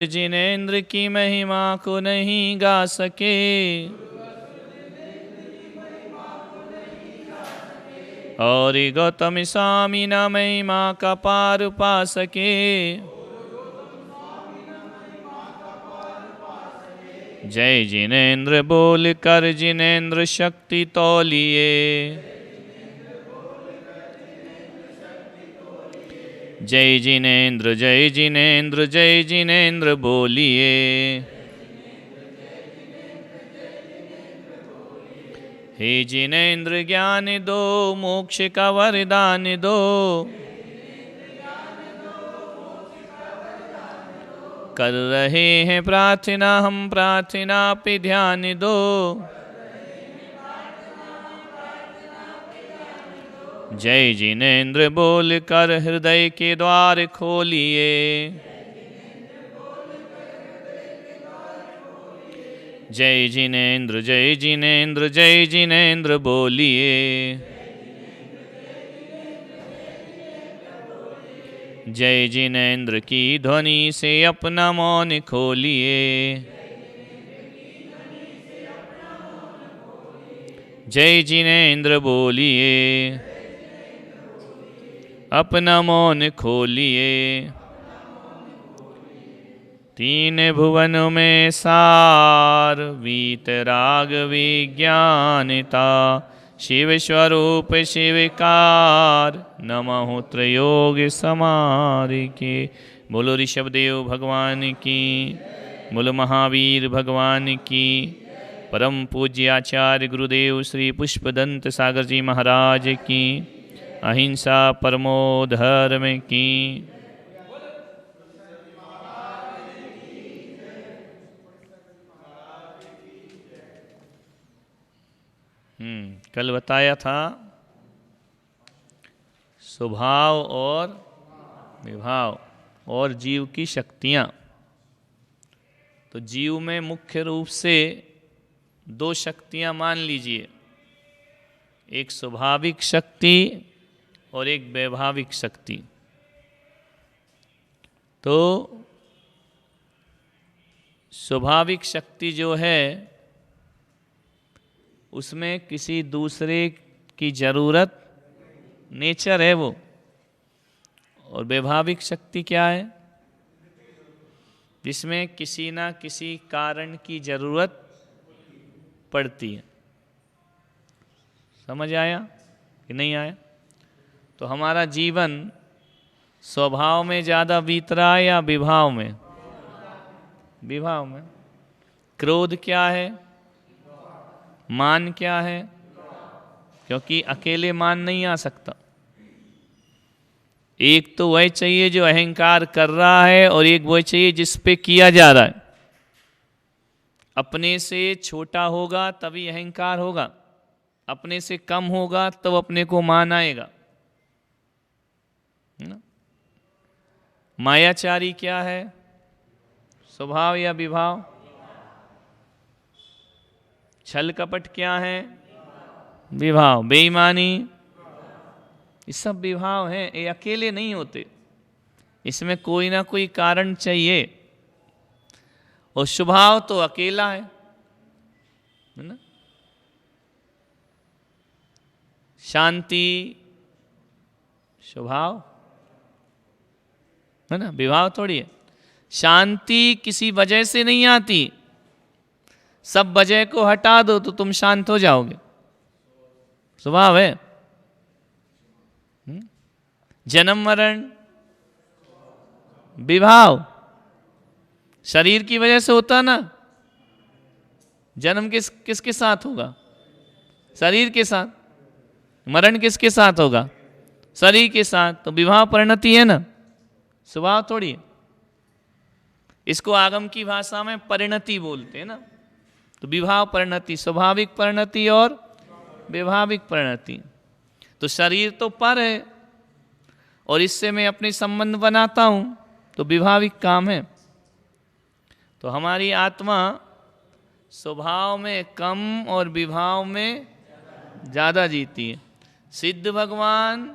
जिनेंद्र की महिमा को नहीं गा सके, और गौतम स्वामी न महिमा का पार पा सके। जय जिनेंद्र बोल कर जिनेंद्र शक्ति तौलिए, जय जिनेंद्र जय जिनेंद्र जय जिनेंद्र बोलिए। हे जिनेंद्र ज्ञान दो, मोक्ष का वरदान दो, कर रहे हैं प्रार्थना हम प्रार्थना पे ध्यान दो। जय जिनेंद्र बोल कर हृदय के द्वार खोलिए, जय जिनेंद्र जय जिनेंद्र जय जिनेंद्र बोलिए। जय जिनेंद्र की ध्वनि से अपना मौन खोलिए, जय जिनेंद्र बोलिए, अपना मौन खोलिए। तीन भुवन में सार, वीतराग विज्ञानता, शिव स्वरूप शिवकार, नमः त्रयोग समारिके। बोलो ऋषभदेव भगवान की, बोलो महावीर भगवान की, परम पूज्य आचार्य गुरुदेव श्री पुष्पदंत सागर जी महाराज की, अहिंसा परमो धर्म की। कल बताया था स्वभाव और विभाव और जीव की शक्तियाँ। तो जीव में मुख्य रूप से दो शक्तियाँ मान लीजिए, एक स्वाभाविक शक्ति और एक वैभाविक शक्ति। तो स्वाभाविक शक्ति जो है उसमें किसी दूसरे की ज़रूरत, नेचर है वो। और वैभाविक शक्ति क्या है? जिसमें किसी ना किसी कारण की ज़रूरत पड़ती है। समझ आया कि नहीं आया? तो हमारा जीवन स्वभाव में ज़्यादा बीत रहा है या विभाव में? विभाव में। क्रोध क्या है? मान क्या है? क्योंकि अकेले मान नहीं आ सकता। एक तो वह चाहिए जो अहंकार कर रहा है, और एक वह चाहिए जिस पे किया जा रहा है। अपने से छोटा होगा तभी अहंकार होगा, अपने से कम होगा तब अपने को मान आएगा ना? मायाचारी क्या है? स्वभाव या विभाव? छल कपट क्या है? विभाव। बेईमानी, ये सब विभाव हैं, ये अकेले नहीं होते, इसमें कोई ना कोई कारण चाहिए। और स्वभाव तो अकेला है ना? शांति स्वभाव है ना, विभाव थोड़ी है। शांति किसी वजह से नहीं आती, सब वजह को हटा दो तो तुम शांत हो जाओगे, स्वभाव है। जन्म मरण विभाव, शरीर की वजह से होता ना। जन्म किसके साथ होगा? शरीर के साथ। मरण किसके साथ होगा? शरीर के साथ। तो विभाव परिणति है ना, स्वभाव थोड़ी है। इसको आगम की भाषा में परिणति बोलते हैं ना। तो विभाव परिणति, स्वाभाविक परिणति और वैभाविक परिणति। तो शरीर तो पर है और इससे मैं अपने संबंध बनाता हूं, तो विभाविक काम है। तो हमारी आत्मा स्वभाव में कम और विभाव में ज़्यादा जीती है। सिद्ध भगवान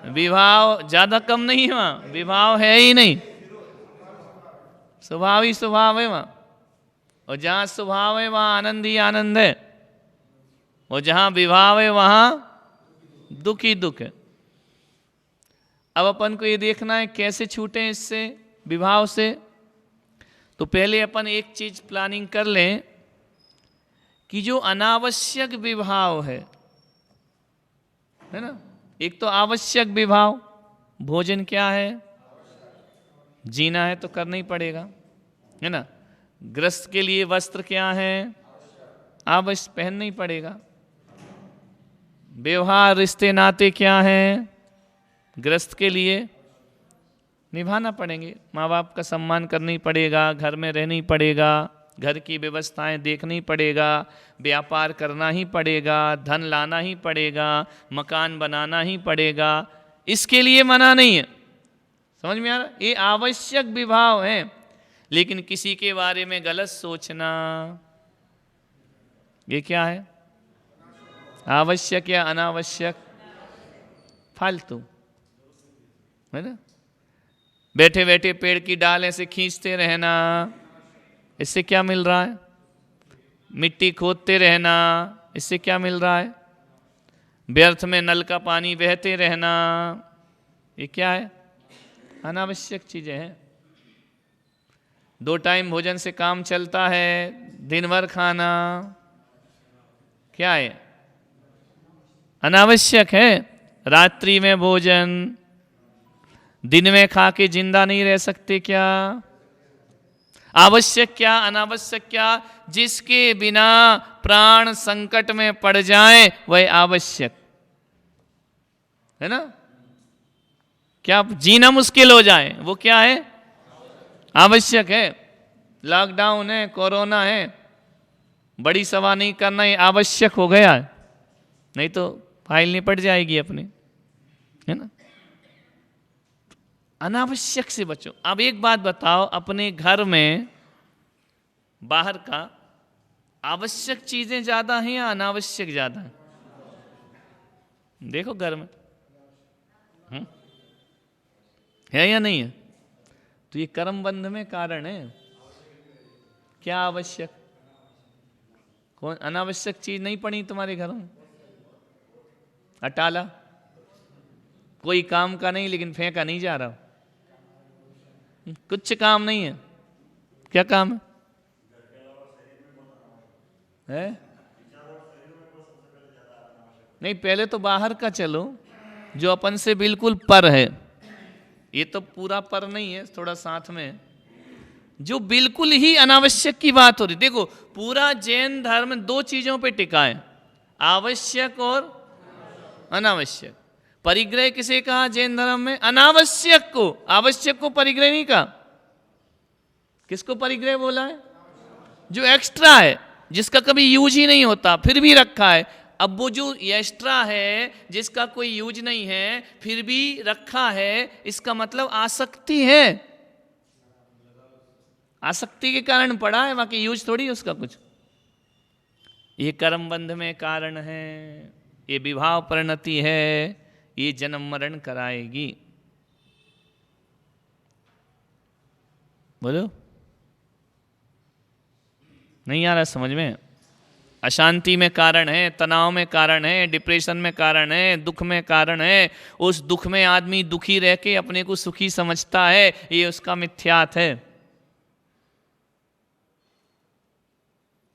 विभाव ज़्यादा कम नहीं हुआ, विभाव है ही नहीं। स्वभाव ही स्वभाव है वहाँ, और जहाँ स्वभाव है वहाँ आनंद ही आनंद है, और जहाँ विभाव है वहाँ दुख ही दुख है। अब अपन को ये देखना है कैसे छूटें इससे, विभाव से। तो पहले अपन एक चीज प्लानिंग कर लें कि जो अनावश्यक विभाव है ना, एक तो आवश्यक विभाव, भोजन क्या है, जीना है तो करना ही पड़ेगा, है ना। गृहस्थ के लिए वस्त्र क्या है, आवश्यक, पहनना ही पड़ेगा। व्यवहार रिश्ते नाते क्या हैं, गृहस्थ के लिए निभाना पड़ेंगे। माँ बाप का सम्मान करना ही पड़ेगा, घर में रहना ही पड़ेगा, घर की व्यवस्थाएं देखनी पड़ेगा, व्यापार करना ही पड़ेगा, धन लाना ही पड़ेगा, मकान बनाना ही पड़ेगा। इसके लिए मना नहीं है, समझ में आ रहा? ये आवश्यक विभाव है। लेकिन किसी के बारे में गलत सोचना, ये क्या है, आवश्यक या अनावश्यक, फालतू, है ना। बैठे बैठे पेड़ की डाल ऐसे खींचते रहना, इससे क्या मिल रहा है, मिट्टी खोदते रहना, इससे क्या मिल रहा है, व्यर्थ में नल का पानी बहते रहना, ये क्या है, अनावश्यक चीजें हैं। 2 टाइम भोजन से काम चलता है, दिन भर खाना क्या है, अनावश्यक है। रात्रि में भोजन, दिन में खा के जिंदा नहीं रह सकते क्या, आवश्यक क्या अनावश्यक क्या, जिसके बिना प्राण संकट में पड़ जाए वह आवश्यक है ना। क्या जीना मुश्किल हो जाए वो क्या है, आवश्यक है। लॉकडाउन है, कोरोना है, बड़ी सभा नहीं करना, ये आवश्यक हो गया है, नहीं तो फाइल निपट जाएगी अपनी, है ना। अनावश्यक से बचो। अब एक बात बताओ, अपने घर में बाहर का आवश्यक चीजें ज्यादा हैं या अनावश्यक ज्यादा हैं? देखो घर में है या नहीं है? तो ये कर्म बंध में कारण है। क्या आवश्यक, कौन अनावश्यक चीज नहीं पड़ी तुम्हारे घर में? अटाला कोई काम का नहीं, लेकिन फेंका नहीं जा रहा, कुछ काम नहीं है। क्या काम है? नहीं, पहले तो बाहर का चलो, जो अपन से बिल्कुल पर है, ये तो पूरा पर नहीं है, थोड़ा साथ में, जो बिल्कुल ही अनावश्यक की बात हो रही। देखो पूरा जैन धर्म 2 चीजों पे टिका है, आवश्यक और अनावश्यक। परिग्रह किसे कहा जैन धर्म में? अनावश्यक को, आवश्यक को परिग्रह नहीं कहा। किसको परिग्रह बोला है? जो एक्स्ट्रा है, जिसका कभी यूज ही नहीं होता फिर भी रखा है। अब वो जो एक्स्ट्रा है, जिसका कोई यूज नहीं है फिर भी रखा है, इसका मतलब आसक्ति है, आसक्ति के कारण पड़ा है, बाकी यूज थोड़ी है उसका कुछ। ये कर्म बंध में कारण है, ये विभाव परिणति है, ये जन्म मरण कराएगी। बोलो, नहीं आ रहा समझ में? अशांति में कारण है, तनाव में कारण है, डिप्रेशन में कारण है, दुख में कारण है। उस दुख में आदमी दुखी रह के अपने को सुखी समझता है, ये उसका मिथ्यात है।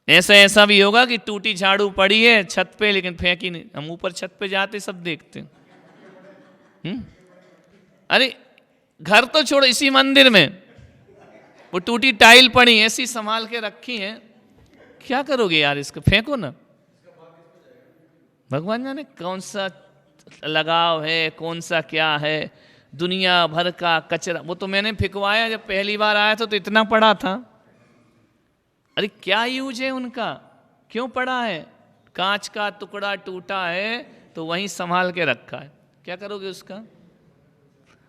ऐसा भी होगा कि टूटी झाड़ू पड़ी है छत पे, लेकिन फेंकी नहीं। हम ऊपर छत पे जाते सब देखते हैं। अरे घर तो छोड़ो, इसी मंदिर में वो टूटी टाइल पड़ी ऐसी संभाल के रखी है, क्या करोगे यार, इसको फेंको ना। भगवान जाने कौन सा लगाव है, कौन सा क्या है, दुनिया भर का कचरा। वो तो मैंने फेंकवाया, जब पहली बार आया था तो इतना पड़ा था। अरे क्या यूज है उनका, क्यों पड़ा है? कांच का टुकड़ा टूटा है तो वहीं संभाल के रखा है, क्या करोगे उसका?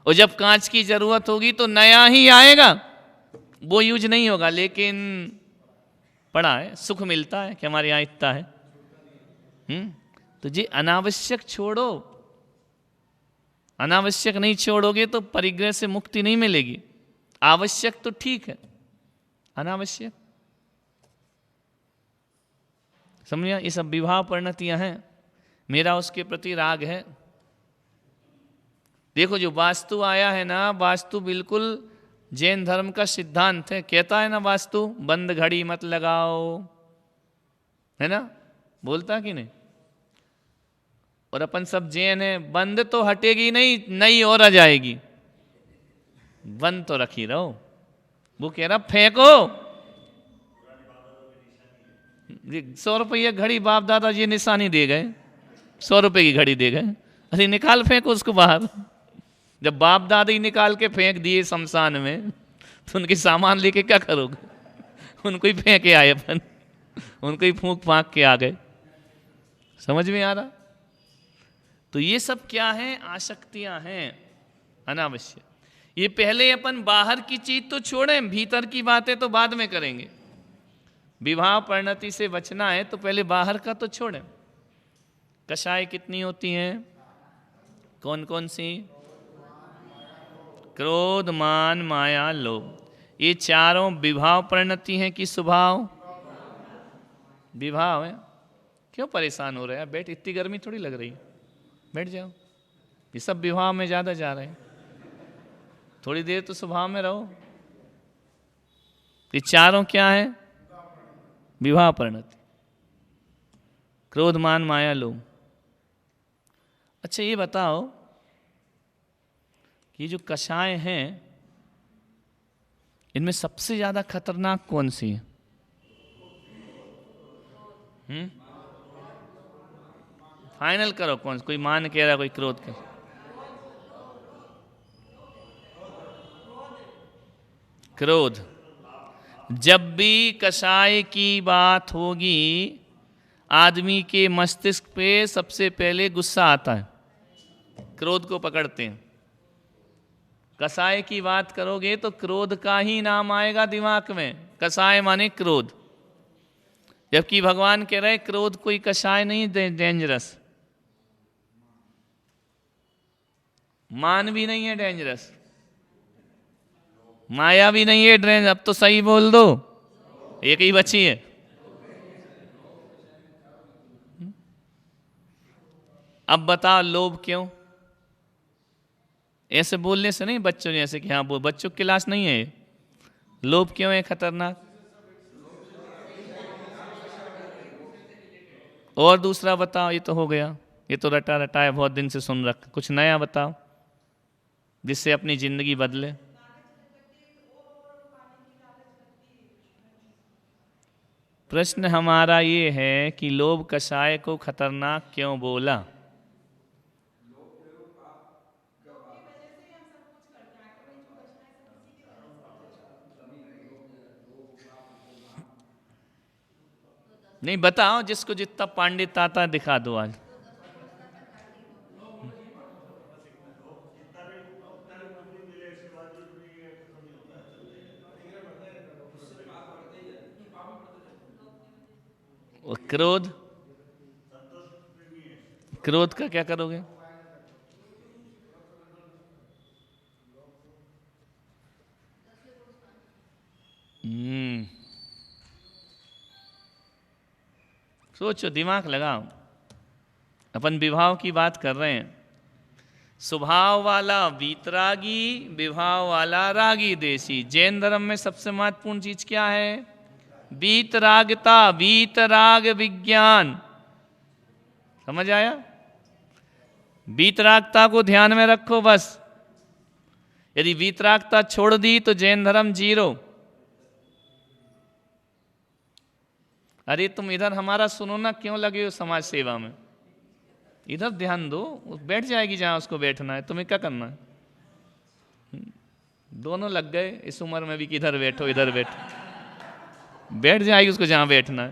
और जब कांच की जरूरत होगी तो नया ही आएगा, वो यूज नहीं होगा, लेकिन पड़ा है, सुख मिलता है कि हमारे यहाँ इतना है। तो जी अनावश्यक छोड़ो, अनावश्यक नहीं छोड़ोगे तो परिग्रह से मुक्ति नहीं मिलेगी। आवश्यक तो ठीक है, अनावश्यक। समझिए, ये सब विवाह परिणतियां हैं, मेरा उसके प्रति राग है। देखो जो वास्तु आया है ना, वास्तु बिल्कुल जैन धर्म का सिद्धांत है। कहता है ना वास्तु, बंद घड़ी मत लगाओ, है ना, बोलता कि नहीं? और अपन सब जैन है, बंद तो हटेगी नहीं, नई और आ जाएगी, बंद तो रखी रहो। वो कह रहा फेंको। 100 रुपये घड़ी बाप दादा जी निशानी दे गए, 100 रुपये की घड़ी दे गए, अरे निकाल फेंको उसको बाहर। जब बाप दादा ही निकाल के फेंक दिए शमशान में, तो उनके सामान लेके क्या करोगे? उनको ही फेंके आए अपन, उनको ही फूंक फांक के आ गए। समझ में आ रहा? तो ये सब क्या है? आसक्तियां हैं अनावश्यक। ये पहले अपन बाहर की चीज तो छोड़ें, भीतर की बातें तो बाद में करेंगे। विवाह परिणति से बचना है तो पहले बाहर का तो छोड़ें। कषाय कितनी होती हैं? कौन कौन सी? क्रोध, मान, माया, लोभ। ये चारों विवाह परिणति हैं कि स्वभाव? विवाह है। क्यों परेशान हो रहे हैं? बैठ, इतनी गर्मी थोड़ी लग रही है, बैठ जाओ। ये सब विवाह में ज्यादा जा रहे हैं, थोड़ी देर तो स्वभाव में रहो। ये चारों क्या है? विवाह परिणति, क्रोध, मान, माया, लोभ। अच्छा ये बताओ कि ये जो कषाय हैं, इनमें सबसे ज्यादा खतरनाक कौन सी है? फाइनल करो कौन? कोई मान कह रहा, कोई क्रोध कह। क्रोध। जब भी कषाय की बात होगी, आदमी के मस्तिष्क पे सबसे पहले गुस्सा आता है, क्रोध को पकड़ते हैं। कषाय की बात करोगे तो क्रोध का ही नाम आएगा दिमाग में। कषाय माने क्रोध, जबकि भगवान कह रहे क्रोध कोई कषाय नहीं, डेंजरस। मान भी नहीं है डेंजरस, माया भी नहीं है डेंजरस। अब तो सही बोल दो, एक ही बची है। अब बताओ लोभ क्यों? ऐसे बोलने से नहीं, बच्चों ने ऐसे कि हाँ वो बच्चों की क्लास नहीं है। लोभ क्यों है खतरनाक? और दूसरा बताओ। ये तो हो गया, ये तो रटा रटा है, बहुत दिन से सुन रखा। कुछ नया बताओ जिससे अपनी जिंदगी बदले। प्रश्न हमारा ये है कि लोभ कषाय को खतरनाक क्यों बोला? नहीं बताओ, जिसको जितना पांडित्य आता है दिखा दो आज। और क्रोध, क्रोध का क्या करोगे? सोचो, दिमाग लगाओ। अपन विवाह की बात कर रहे हैं। स्वभाव वाला वीतरागी, विवाह वाला रागी देशी। जैन धर्म में सबसे महत्वपूर्ण चीज क्या है? वीतरागता, वीतराग विज्ञान। समझ आया? वीतरागता को ध्यान में रखो बस। यदि वीतरागता छोड़ दी तो जैन धर्म जीरो। अरे तुम इधर हमारा सुनो ना, क्यों लगे हो समाज सेवा में? इधर ध्यान दो, बैठ जाएगी जहां उसको बैठना है। तुम्हें क्या करना है? दोनों लग गए इस उम्र में भी कि इधर बैठो इधर बैठो। बैठ जाएगी उसको जहां बैठना है।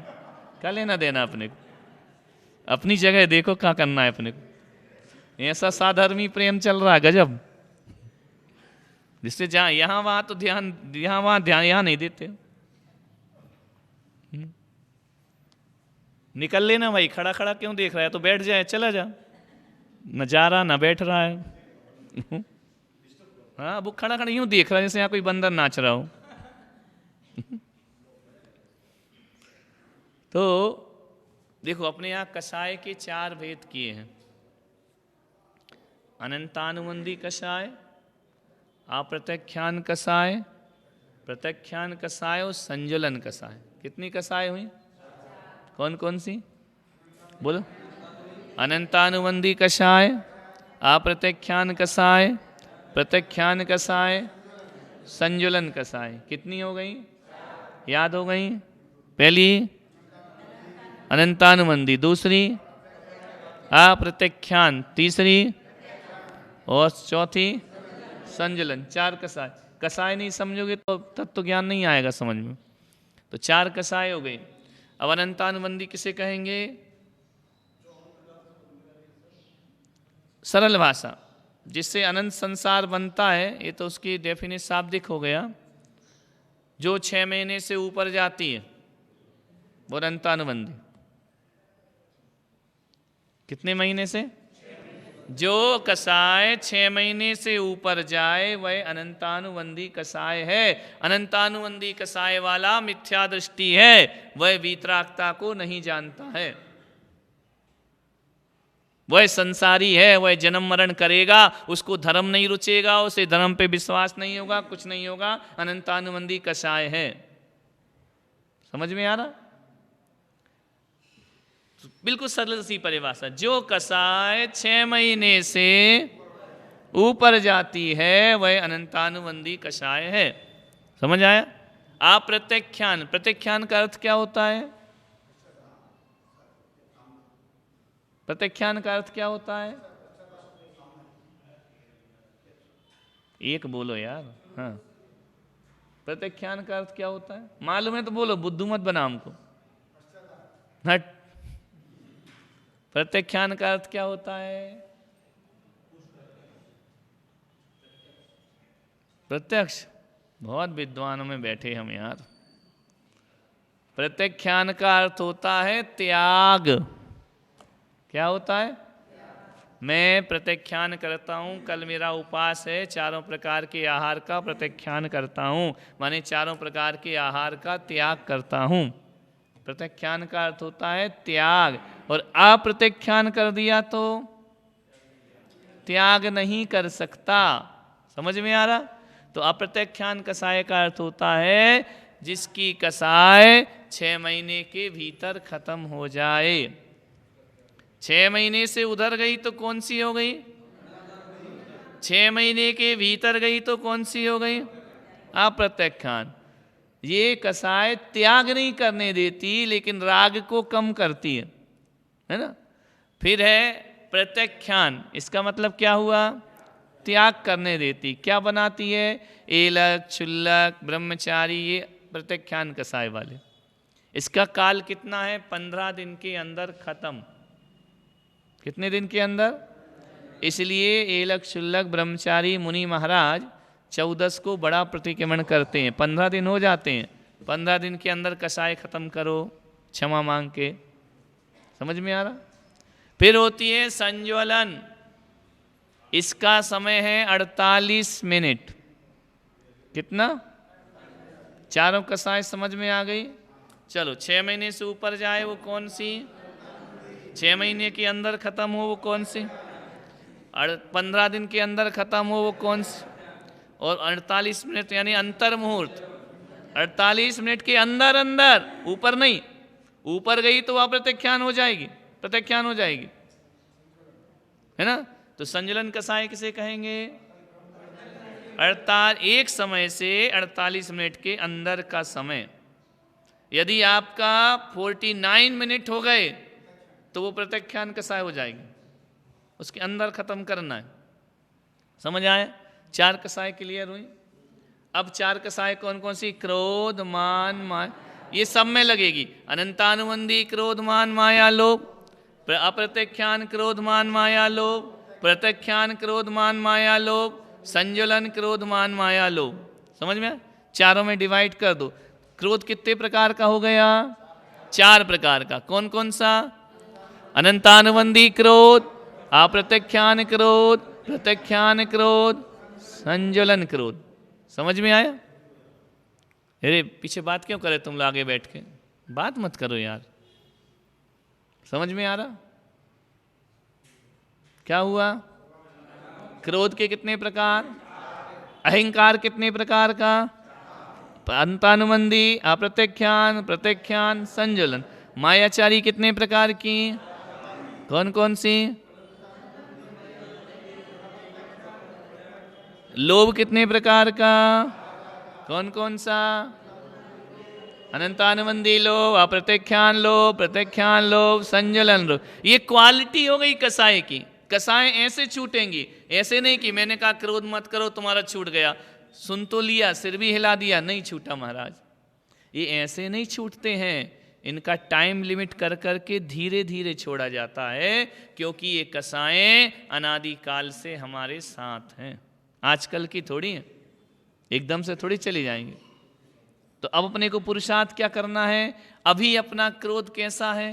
क्या लेना देना अपने को? अपनी जगह देखो क्या करना है अपने को। ऐसा साधर्मी प्रेम चल रहा है गजब, जिससे जहां यहां वहां तो ध्यान, यहां वहां ध्यान, यहां नहीं देते। निकल लेना भाई, खड़ा खड़ा क्यों देख रहा है? तो बैठ जाए, चला जा। न जा रहा न बैठ रहा है। हाँ, वो खड़ा खड़ा यूं देख रहा है जैसे यहाँ कोई बंदर नाच रहा हो। तो देखो अपने यहाँ कषाय के 4 भेद किए हैं। अनंतानुबंधी कषाय, अप्रत्याख्यान कषाय, प्रत्याख्यान कषाय और संजुलन कषाय। कितनी कषाय हुई? कौन कौन सी बोलो? अनंतानुबंधी कषाय, अप्रत्याख्यान कषाय, प्रत्याख्यान कषाय, संजुलन कषाय। कितनी हो गई? याद हो गई? पहली अनंतानुबंधी, दूसरी अप्रत्याख्यान, तीसरी और चौथी संजुलन। 4 कषाय। कषाय नहीं समझोगे तो तत्व ज्ञान नहीं आएगा समझ में। तो 4 कषाय हो गई। अब अनंतानुबंधी किसे कहेंगे? सरल भाषा जिससे अनंत संसार बनता है, ये तो उसकी डेफिनेशन शाब्दिक हो गया। जो 6 महीने से ऊपर जाती है वो अनंतानुबंधी। कितने महीने से? जो कषाय 6 महीने से ऊपर जाए वह अनंतानुबंधी कषाय है। अनंतानुबंधी कषाय वाला मिथ्या दृष्टि है, वह वीतरागता को नहीं जानता है, वह संसारी है, वह जन्म मरण करेगा, उसको धर्म नहीं रुचेगा, उसे धर्म पे विश्वास नहीं होगा, कुछ नहीं होगा। अनंतानुबंधी कषाय है। समझ में आ रहा? तो बिल्कुल सरल सी परिभाषा। जो कषाय 6 महीने से ऊपर जाती है वह अनंतानुबंधी कषाय है। समझ आया? अप्रत्याख्यान, प्रत्याख्यान का अर्थ क्या होता है? प्रत्याख्यान का अर्थ क्या होता है? एक बोलो यार। हाँ, प्रत्याख्यान का अर्थ क्या होता है? मालूम है तो बोलो, बुद्धू मत बना हमको। हट। प्रत्याख्यान का अर्थ क्या होता है? प्रत्यक्ष। बहुत विद्वानों में बैठे हम यार। प्रत्याख्यान का अर्थ होता है त्याग। क्या होता है? मैं प्रत्याख्यान करता हूँ, कल मेरा उपवास है, 4 प्रकार के आहार का प्रत्याख्यान करता हूँ, माने 4 प्रकार के आहार का त्याग करता हूँ। प्रत्याख्यान का अर्थ होता है त्याग। और अप्रत्याख्यान कर दिया तो त्याग नहीं कर सकता। समझ में आ रहा? तो अप्रत्याख्यान कषाय का अर्थ होता है जिसकी कषाय 6 महीने के भीतर खत्म हो जाए। 6 महीने से उधर गई तो कौन सी हो गई? 6 महीने के भीतर गई तो कौन सी हो गई? अप्रत्याख्यान। ये कषाय त्याग नहीं करने देती लेकिन राग को कम करती है ना। फिर है प्रत्याख्यान। इसका मतलब क्या हुआ? त्याग करने देती। क्या बनाती है? एलक, क्षुल्लक, ब्रह्मचारी, ये प्रत्याख्यान कषाय वाले। इसका काल कितना है? 15 दिन के अंदर खत्म। कितने दिन के अंदर? इसलिए एलक, क्षुल्लक, ब्रह्मचारी मुनि महाराज 14 को बड़ा प्रतिक्रमण करते हैं। 15 दिन हो जाते हैं, 15 दिन के अंदर कषाय खत्म करो क्षमा मांग के। समझ में आ रहा? फिर होती है संज्वलन। इसका समय है 48 मिनट। कितना? 4 कषाय समझ में आ गई? चलो 6 महीने से ऊपर जाए वो कौन सी? 6 महीने के अंदर खत्म हो वो कौन सी? 15 दिन के अंदर खत्म हो वो कौन सी? और 48 मिनट यानी अंतर मुहूर्त। 48 मिनट के अंदर अंदर, ऊपर नहीं। ऊपर गई तो वह प्रत्याख्यान हो जाएगी, प्रत्याख्यान हो जाएगी, है ना। तो संजुलन कषाय किसे कहेंगे? एक समय से 48 मिनट के अंदर का समय। यदि आपका 49 मिनट हो गए तो वो प्रत्याख्यान कषाय हो जाएगी। उसके अंदर खत्म करना है। समझ आया? 4 कषाय क्लियर हुई। अब 4 कषाय कौन कौन सी? क्रोध, मान, माया, ये सब में लगेगी। अनंतानुबंधी क्रोध, मान, माया, लोभ। अप्रत्याख्यान क्रोध, मान, माया, लोभ। प्रत्याख्यान क्रोध, मान, माया, लोभ। संजुलन क्रोध, मान, माया, लोभ। समझ में? चारों में डिवाइड कर दो। क्रोध कितने प्रकार का हो गया? 4 प्रकार का। कौन कौन सा? अनंतानुबंधी क्रोध, अप्रत्याख्यान क्रोध, प्रत्याख्यान क्रोध, संजुलन क्रोध। समझ में आया? अरे पीछे बात क्यों करे तुम लोग आगे बैठ के? बात मत करो यार। समझ में आ रहा? क्या हुआ? क्रोध के कितने प्रकार? अहंकार कितने प्रकार का? अंतानुबंधी, अप्रत्यख्यान, प्रत्यख्यान, संज्वलन। मायाचारी कितने प्रकार की? कौन कौन सी? लोभ कितने प्रकार का? कौन कौन सा? अनंतानुबंधी लोभ, अप्रत्यख्यान लोभ, प्रत्यख्यान लोभ, संज्वलन लोभ। ये क्वालिटी हो गई कसाय की। कसाय ऐसे छूटेंगी, ऐसे नहीं कि मैंने कहा क्रोध मत करो तुम्हारा छूट गया, सुन तो लिया, सिर भी हिला दिया, नहीं छूटा महाराज। ये ऐसे नहीं छूटते हैं, इनका टाइम लिमिट कर करके धीरे धीरे छोड़ा जाता है, क्योंकि ये कसाएं अनादिकाल से हमारे साथ हैं, आजकल की थोड़ी है, एकदम से थोड़ी चली जाएंगी। तो अब अपने को पुरुषार्थ क्या करना है? अभी अपना क्रोध कैसा है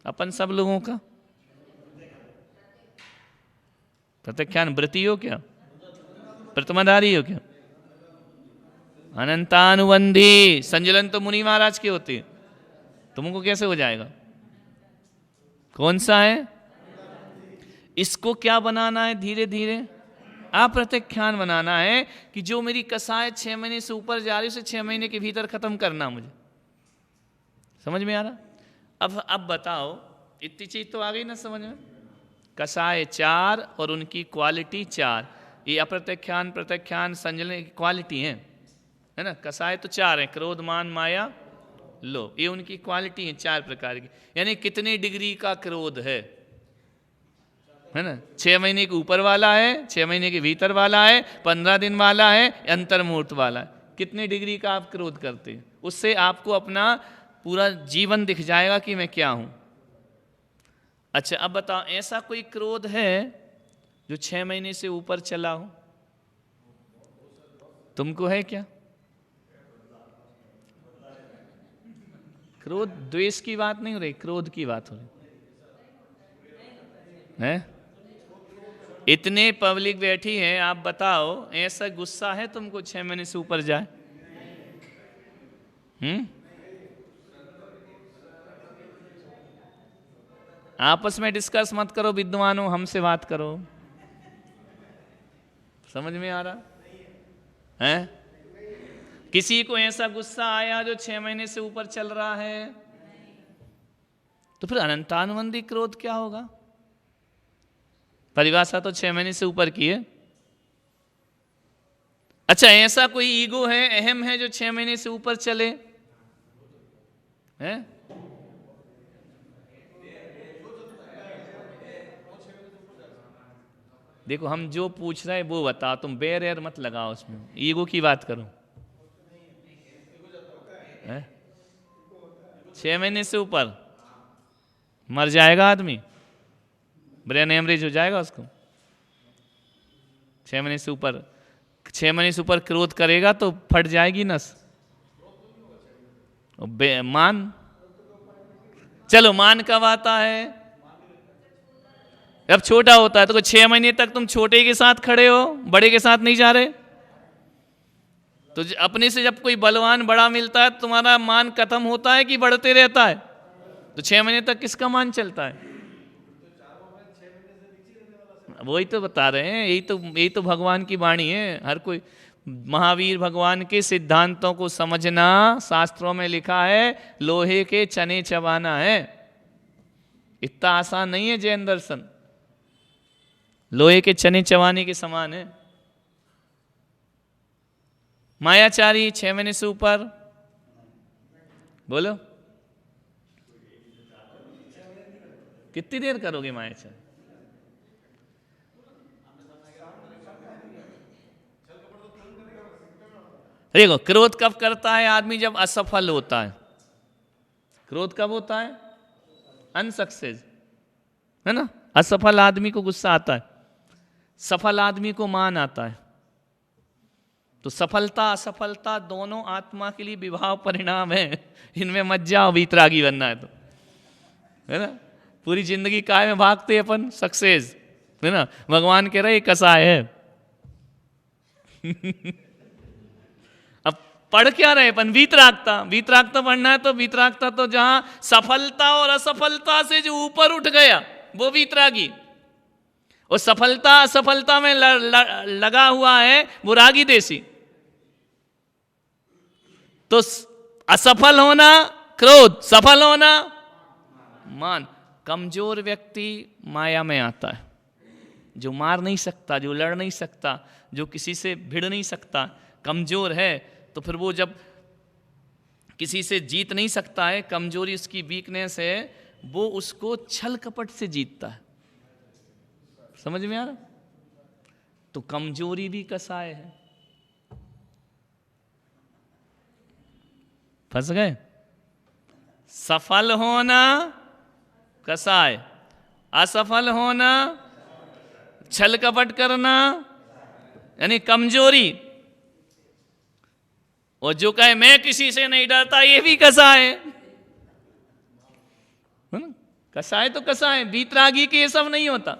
अपन सब लोगों का? प्रत्यख्यान व्रती हो क्या? प्रथमाधारी हो क्या? अनंतानुबंधी। संजलन तो मुनि महाराज की होती है, तुमको कैसे हो जाएगा? कौन सा है? इसको क्या बनाना है? धीरे धीरे अप्रत्यख्यान बनाना है, कि जो मेरी कसाय 6 महीने से ऊपर जा रही है उसे 6 महीने के भीतर खत्म करना मुझे। समझ में आ रहा? अब बताओ, इतनी चीज तो आ गई ना समझ में? कसाय 4 और उनकी क्वालिटी 4। ये अप्रत्यख्यान, प्रत्यख्यान, संजलन की क्वालिटी है ना? कसाय तो 4 है, क्रोध, मान, माया, लोभ। ये उनकी क्वालिटी है 4 प्रकार की। यानी कितने डिग्री का क्रोध है ना? 6 महीने के ऊपर वाला है, 6 महीने के भीतर वाला है, 15 दिन वाला है, अंतर्मुहूर्त वाला है। कितने डिग्री का आप क्रोध करते हैं, उससे आपको अपना पूरा जीवन दिख जाएगा कि मैं क्या हूं। अच्छा अब बताओ, ऐसा कोई क्रोध है जो 6 महीने से ऊपर चला हो? तुमको है क्या? क्रोध द्वेष की बात नहीं हो रही, क्रोध की बात हो रही है। इतने पब्लिक बैठी है, आप बताओ ऐसा गुस्सा है तुमको 6 महीने से ऊपर जाए? आपस में डिस्कस मत करो विद्वानों, हमसे बात करो। समझ में आ रहा है? किसी को ऐसा गुस्सा आया जो 6 महीने से ऊपर चल रहा है? तो फिर अनंतानुबंधी क्रोध क्या होगा? परिभाषा तो 6 महीने से ऊपर की है। अच्छा ऐसा कोई ईगो है, अहम है जो 6 महीने से ऊपर चले है? देखो हम जो पूछ रहे हैं वो बताओ, तुम बैरियर मत लगाओ उसमें, ईगो की बात करो। 6 महीने से ऊपर मर जाएगा आदमी, ब्रेन हेमरेज हो जाएगा उसको। 6 महीने से ऊपर, 6 महीने से ऊपर क्रोध करेगा तो फट जाएगी नस। मान, चलो मान कब आता है? जब छोटा होता है। तो 6 महीने तक तुम छोटे के साथ खड़े हो, बड़े के साथ नहीं जा रहे। तो अपने से जब कोई बलवान बड़ा मिलता है तुम्हारा मान खत्म होता है कि बढ़ते रहता है? तो 6 महीने तक किसका मान चलता है? वही तो बता रहे हैं, यही तो भगवान की वाणी है। हर कोई महावीर भगवान के सिद्धांतों को समझना, शास्त्रों में लिखा है लोहे के चने चबाना है। इतना आसान नहीं है जैन दर्शन, लोहे के चने चबाने के समान है। मायाचारी 6 महीने से ऊपर, बोलो कितनी देर करोगे मायाचारी? देखो क्रोध कब करता है आदमी? जब असफल होता है। क्रोध कब होता है? अनसक्सेस, है ना? असफल आदमी को गुस्सा आता है, सफल आदमी को मान आता है। तो सफलता असफलता दोनों आत्मा के लिए विभाव परिणाम है। इनमें मत जाओ, वीतरागी बनना है तो, है ना? पूरी जिंदगी काय में भागते अपन? सक्सेस, है ना? भगवान कह रहे कसाय है। अब पढ़ क्या रहे अपन? वीतरागता। वीतरागता पढ़ना है तो वीतरागता तो जहां सफलता और असफलता से जो ऊपर उठ गया वो वीतरागी, और सफलता असफलता में लगा हुआ है वो रागी देशी। तो असफल होना क्रोध, सफल होना मान। कमजोर व्यक्ति माया में आता है, जो मार नहीं सकता, जो लड़ नहीं सकता, जो किसी से भिड़ नहीं सकता, कमजोर है, तो फिर वो जब किसी से जीत नहीं सकता है, कमजोरी उसकी वीकनेस है, वो उसको छल कपट से जीतता है। समझ में आ रहा? तो कमजोरी भी कसाय है। फंस गए? सफल होना कसाय, असफल होना, छल कपट करना यानी कमजोरी, और जो कहे मैं किसी से नहीं डरता ये भी कसाय है ना? कसाय तो कसाय। वीतरागी के ये सब नहीं होता।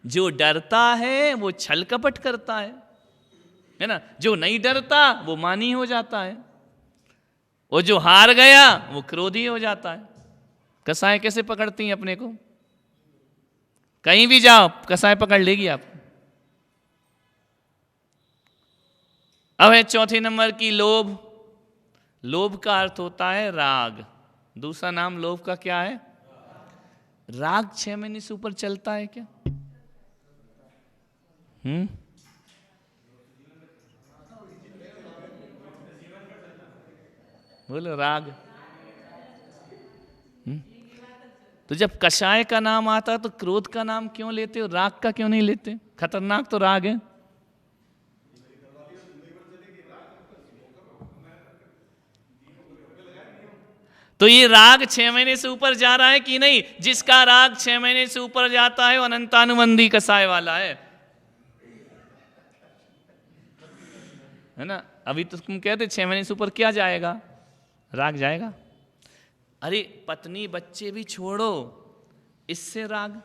जो डरता है वो छल कपट करता है ना? जो नहीं डरता वो मानी हो जाता है, और जो हार गया वो क्रोधी हो जाता है। कसाय कैसे पकड़ती हैं अपने को? कहीं भी जाओ कसाय पकड़ लेगी आपको। अब है चौथे नंबर की लोभ। लोभ का अर्थ होता है राग। दूसरा नाम लोभ का क्या है? राग 6 महीने से ऊपर चलता है क्या? बोलो राग। तो जब कषाय का नाम आता तो क्रोध का नाम क्यों लेते हो, राग का क्यों नहीं लेते? खतरनाक तो राग है। तो ये राग 6 महीने से ऊपर जा रहा है कि नहीं? जिसका राग 6 महीने से ऊपर जाता है वो अनंतानुबंधी कसाय वाला है ना? अभी तो तुम कहते 6 महीने से ऊपर क्या जाएगा? राग जाएगा। अरे पत्नी बच्चे भी छोड़ो, इससे राग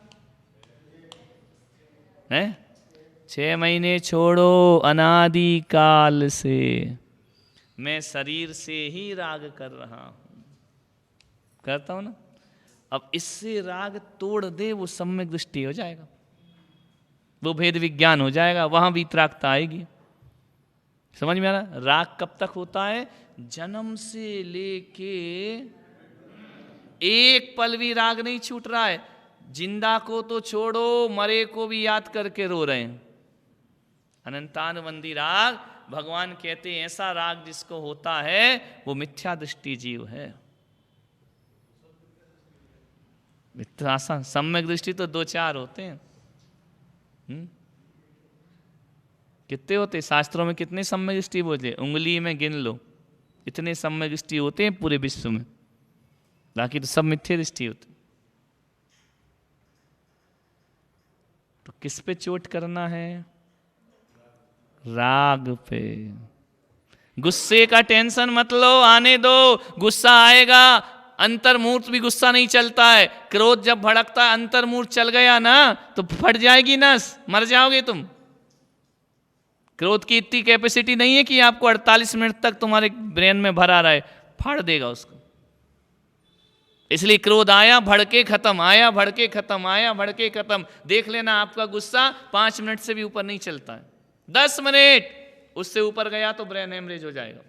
है? 6 महीने छोड़ो, अनादि काल से मैं शरीर से ही राग कर रहा हूं, करता हूं ना। अब इससे राग तोड़ दे, वो सम्यक दृष्टि हो जाएगा, वो भेद विज्ञान हो जाएगा, वहां वीतरागता आएगी। समझ में आ रहा? राग कब तक होता है? जन्म से लेके एक पल भी राग नहीं छूट रहा है। जिंदा को तो छोड़ो, मरे को भी याद करके रो रहे हैं। अनंतानुबंधी राग, भगवान कहते हैं ऐसा राग जिसको होता है वो मिथ्या दृष्टि जीव है। आसान। सम्यक दृष्टि तो 2-4 होते हैं। कितने होते? शास्त्रों में कितने सम्यक दृष्टि बोलते? उंगली में गिन लो, इतने सम्यक दृष्टि होते हैं पूरे विश्व में, बाकी तो सब मिथ्या दृष्टि होती। तो किस पे चोट करना है? राग पे। गुस्से का टेंशन मत लो, आने दो, गुस्सा आएगा। अंतर्मूर्त भी गुस्सा नहीं चलता है। क्रोध जब भड़कता है, अंतर्मूर्त चल गया ना तो फट जाएगी नस, मर जाओगे तुम। क्रोध की इतनी कैपेसिटी नहीं है कि आपको 48 मिनट तक तुम्हारे ब्रेन में भरा रहे, फाड़ देगा उसको। इसलिए क्रोध आया भड़के खत्म, आया भड़के खत्म, आया भड़के खत्म। देख लेना आपका गुस्सा 5 मिनट से भी ऊपर नहीं चलता है। 10 मिनट उससे ऊपर गया तो ब्रेन हेमरेज हो जाएगा,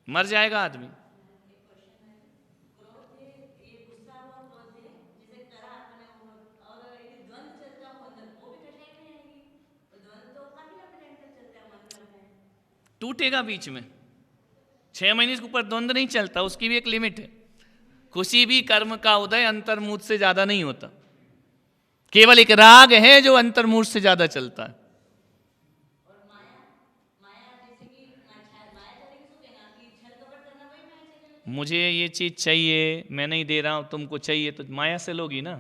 मर जाएगा आदमी। टूटेगा बीच में। 6 महीने के ऊपर द्वंद्व नहीं चलता, उसकी भी एक लिमिट है। खुशी भी कर्म का उदय अंतर्मूर्त से ज्यादा नहीं होता। केवल एक राग है जो अंतर्मूर्त से ज्यादा चलता है। मुझे ये चीज चाहिए, मैं नहीं दे रहा हूं, तुमको चाहिए, तो माया से लोगी ना।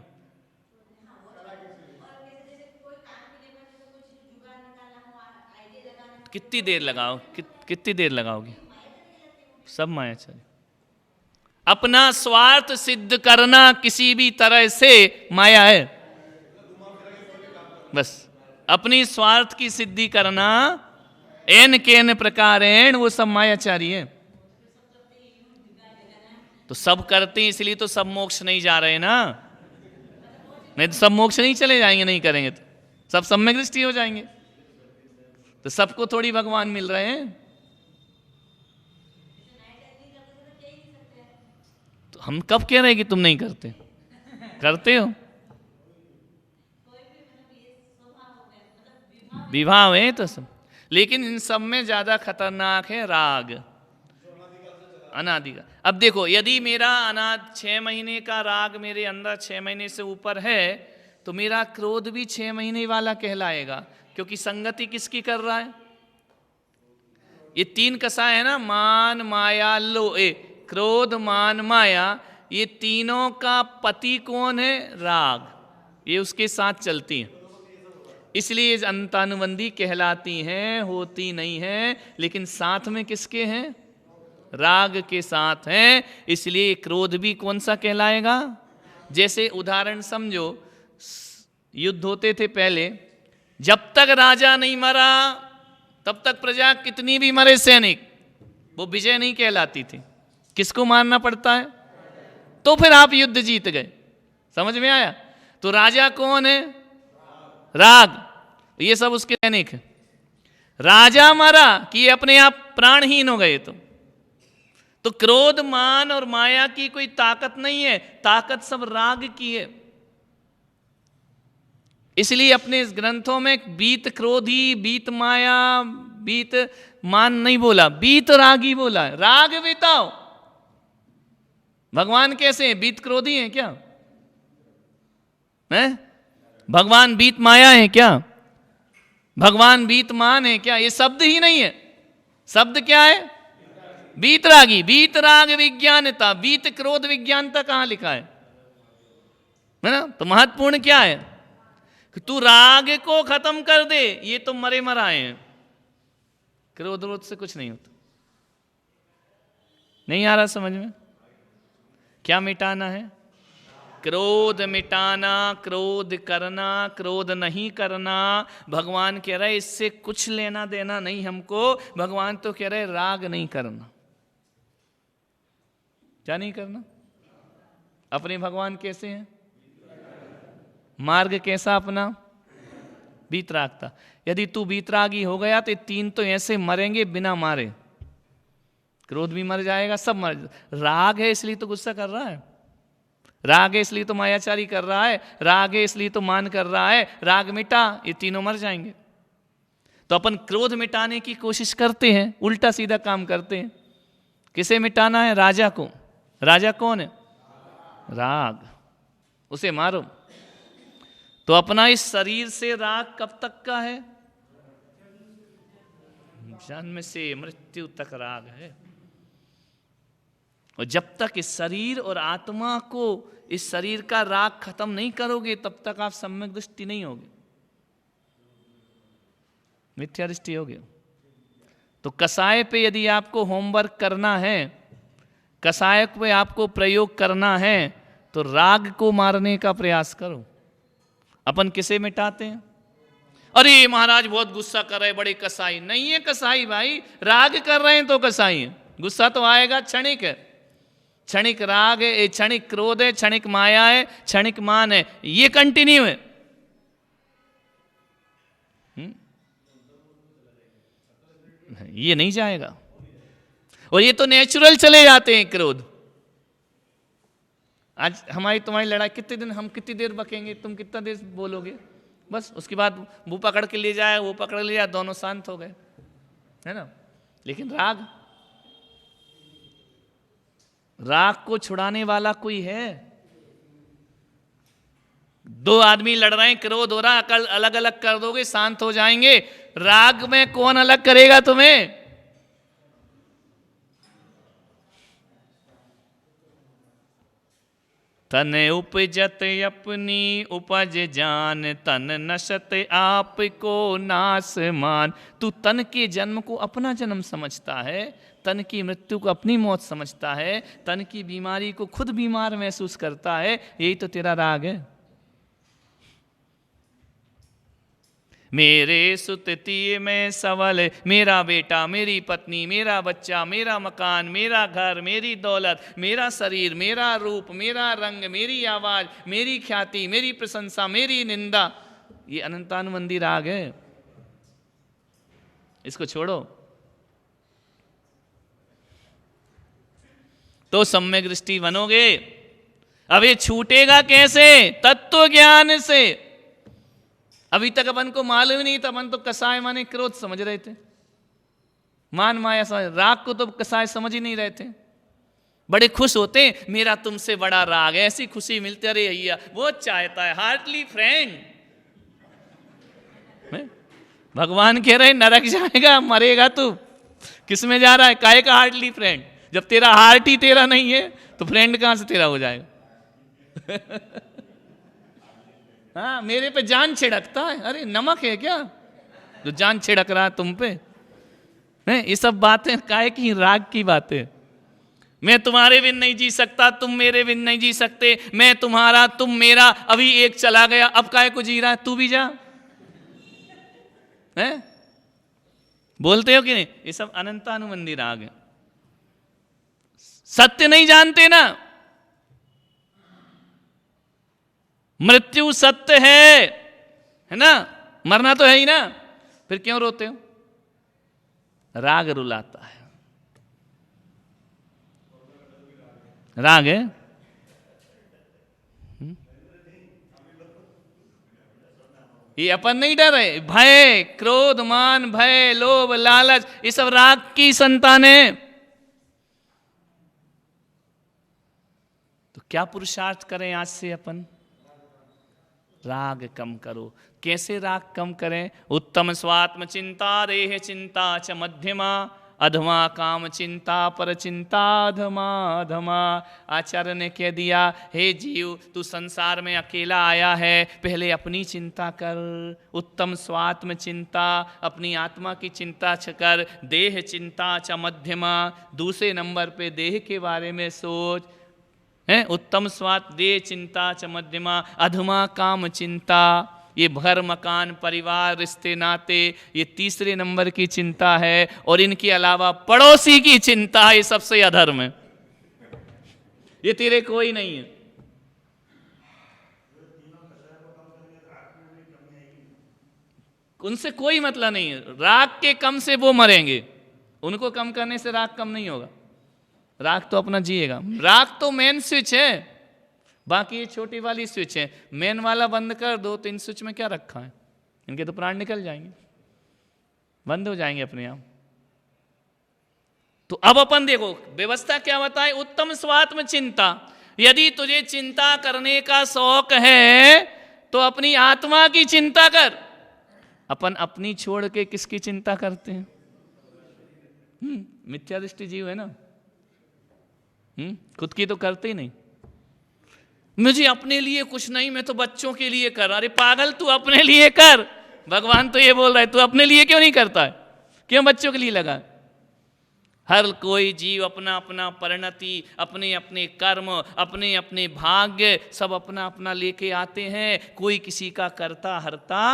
कितनी देर लगाओ, कितनी देर लगाओगी? सब माया चले। अपना स्वार्थ सिद्ध करना किसी भी तरह से माया है। बस अपनी स्वार्थ की सिद्धि करना एन केन प्रकारेण, वो सब मायाचारी है। तो सब करते हैं इसलिए तो सब मोक्ष नहीं जा रहे ना, नहीं तो सब मोक्ष नहीं चले जाएंगे, नहीं करेंगे तो सब सम्यक दृष्टि हो जाएंगे। तो सबको थोड़ी भगवान मिल रहे हैं। तो हम कब कह रहे हैं कि तुम नहीं करते, करते हो। विवाह है तो सब, लेकिन इन सब में ज्यादा खतरनाक है राग, अनादि का। अब देखो, यदि मेरा 6 महीने का राग मेरे अंदर 6 महीने से ऊपर है, तो मेरा क्रोध भी 6 महीने वाला कहलाएगा, क्योंकि संगति किसकी कर रहा है। ये 3 कसाय है ना, मान माया लो ए, क्रोध मान माया, ये तीनों का पति कौन है, राग। ये उसके साथ चलती हैं, इसलिए अंतानुबंधी कहलाती हैं, होती नहीं है, लेकिन साथ में किसके हैं, राग के साथ हैं। इसलिए क्रोध भी कौन सा कहलाएगा। जैसे उदाहरण समझो, युद्ध होते थे पहले, जब तक राजा नहीं मरा तब तक प्रजा कितनी भी मरे सैनिक, वो विजय नहीं कहलाती थी। किसको मारना पड़ता है, तो फिर आप युद्ध जीत गए। समझ में आया। तो राजा कौन है, राग, ये सब उसके सैनिक है। राजा मरा कि ये अपने आप प्राणहीन हो गए। तो क्रोध मान और माया की कोई ताकत नहीं है, ताकत सब राग की है। इसलिए अपने इस ग्रंथों में बीत क्रोधी, बीत माया, बीत मान नहीं बोला, बीत रागी बोला है। राग बिताओ। भगवान कैसे हैं, बीत क्रोधी हैं क्या है? भगवान बीत माया है क्या, भगवान बीत मान है क्या? ये शब्द ही नहीं है। शब्द क्या है, बीत रागी, बीत राग विज्ञानता, बीत क्रोध विज्ञानता कहां लिखा है ना। तो महत्वपूर्ण क्या है कि तू राग को खत्म कर दे। ये तो मरे मराए हैं, क्रोध रोध से कुछ नहीं होता। नहीं आ रहा समझ में। क्या मिटाना है, क्रोध मिटाना, क्रोध करना, क्रोध नहीं करना। भगवान कह रहे इससे कुछ लेना देना नहीं हमको। भगवान तो कह रहे राग नहीं करना। क्या नहीं करना। अपने भगवान कैसे हैं, मार्ग कैसा अपना, बीतरागता। यदि तू बीतरागी हो गया तो 3 तो ऐसे मरेंगे बिना मारे। क्रोध भी मर जाएगा, सब मर। राग है इसलिए तो गुस्सा कर रहा है, राग है इसलिए तो मायाचारी कर रहा है, राग है इसलिए तो मान कर रहा है। राग मिटा, ये तीनों मर जाएंगे। तो अपन क्रोध मिटाने की कोशिश करते हैं, उल्टा सीधा काम करते हैं। किसे मिटाना है, राजा को। राजा कौन है, राग, उसे मारो। तो अपना इस शरीर से राग कब तक का है, जन्म से मृत्यु तक राग है। और जब तक इस शरीर और आत्मा को, इस शरीर का राग खत्म नहीं करोगे, तब तक आप सम्यक दृष्टि नहीं होगे, मिथ्या दृष्टि होगे। तो कसाय पे यदि आपको होमवर्क करना है, कसाय पे आपको प्रयोग करना है, तो राग को मारने का प्रयास करो। अपन किसे मिटाते हैं, अरे महाराज बहुत गुस्सा कर रहे, बड़े कसाई। नहीं है कसाई भाई, राग कर रहे हैं तो कसाई है। गुस्सा तो आएगा, क्षणिक है, क्षणिक राग है, क्षणिक क्रोध है, क्षणिक माया है, क्षणिक मान है, ये कंटिन्यू है। ये नहीं जाएगा। और ये तो नेचुरल चले जाते हैं क्रोध। आज हमारी तुम्हारी लड़ाई, कितने दिन हम कितनी देर बकेंगे, तुम कितना देर बोलोगे, बस उसके बाद वो पकड़ के ले जाए, वो पकड़ ले जाए, दोनों शांत हो गए, है ना। लेकिन राग, राग को छुड़ाने वाला कोई है। 2 आदमी लड़ रहे हैं, क्रोध हो रहा, अकल अलग अलग कर दोगे, शांत हो जाएंगे। राग में कौन अलग करेगा तुम्हें। तन उपजत अपनी उपज जान, तन नशत आप को नास मान। तू तन के जन्म को अपना जन्म समझता है, तन की मृत्यु को अपनी मौत समझता है, तन की बीमारी को खुद बीमार महसूस करता है। यही तो तेरा राग है। मेरे सुततीय में सबल, मेरा बेटा, मेरी पत्नी, मेरा बच्चा, मेरा मकान, मेरा घर, मेरी दौलत, मेरा शरीर, मेरा रूप, मेरा रंग, मेरी आवाज, मेरी ख्याति, मेरी प्रशंसा, मेरी निंदा, ये अनंतानुबंधी राग है। इसको छोड़ो तो सम्यक दृष्टि बनोगे। अब ये छूटेगा कैसे? तत्व ज्ञान से। अभी तक अपन को मालूम ही नहीं था, अपन तो कसाय माने क्रोध समझ रहे थे, मान माया समझ, राग को तो कसाय समझ ही नहीं रहे थे। बड़े खुश होते, मेरा तुमसे बड़ा राग है, ऐसी खुशी मिलती, अरे भैया वो चाहता है हार्टली फ्रेंड। भगवान कह रहे नरक जाएगा, मरेगा तू, किस में जा रहा है, काहे का हार्टली फ्रेंड? जब तेरा हार्ट ही तेरा नहीं है तो फ्रेंड कहां से तेरा हो जाएगा? हाँ, मेरे पे जान छिड़कता है, अरे नमक है क्या जो जान छिड़क रहा है तुम पे? नहीं, ये सब बातें काहे की? राग की बातें। मैं तुम्हारे बिन नहीं जी सकता, तुम मेरे बिन नहीं जी सकते, मैं तुम्हारा तुम मेरा, अभी एक चला गया, अब काहे को जी रहा है? तू भी जा। है? बोलते हो कि नहीं? ये सब अनंतानुबंधी राग है। सत्य नहीं जानते ना, मृत्यु सत्य है ना, मरना तो है ही ना, फिर क्यों रोते हो? राग रुलाता है, राग है। ये अपन नहीं डर रहे, भय, क्रोध, मान, भय, लोभ, लालच, ये सब राग की संतान है। तो क्या पुरुषार्थ करें आज से अपन? राग कम करो। कैसे राग कम करें? उत्तम स्वात्म चिंता, रेह चिंता च मध्यमा, अधमा काम चिंता, पर चिंता अधमा अधमा। आचार्य ने कह दिया, हे जीव, तू संसार में अकेला आया है, पहले अपनी चिंता कर। उत्तम स्वात्म चिंता, अपनी आत्मा की चिंता कर। देह चिंता च मध्यमा, दूसरे नंबर पे देह के बारे में सोच है। उत्तम स्वात्म देह चिंता च मध्यमा, अधमा काम चिंता, ये घर, मकान, परिवार, रिश्ते नाते, ये तीसरे नंबर की चिंता है। और इनके अलावा पड़ोसी की चिंता, ये सबसे अधर्म है, ये तेरे कोई नहीं है। उनसे कोई मतलब नहीं है, राग के कम से वो मरेंगे, उनको कम करने से राग कम नहीं होगा। राग तो अपना जिएगा। राग तो मेन स्विच है, बाकी ये छोटी वाली स्विच है। मेन वाला बंद कर दो तो इन स्विच में क्या रखा है? इनके तो प्राण निकल जाएंगे, बंद हो जाएंगे अपने आप। तो अब अपन देखो व्यवस्था क्या बताए। उत्तम स्वात्म चिंता, यदि तुझे चिंता करने का शौक है तो अपनी आत्मा की चिंता कर। अपन अपनी छोड़ के किसकी चिंता करते हैं? मिथ्या दृष्टि जीव है ना, खुद की तो करते ही नहीं। मुझे अपने लिए कुछ नहीं, मैं तो बच्चों के लिए कर। अरे पागल, तू अपने लिए कर। भगवान तो ये बोल रहा है, तू अपने लिए क्यों नहीं करता है? क्यों बच्चों के लिए लगा? हर कोई जीव अपना अपना परिणति, अपने अपने कर्म, अपने अपने भाग्य, सब अपना अपना लेके आते हैं। कोई किसी का करता हरता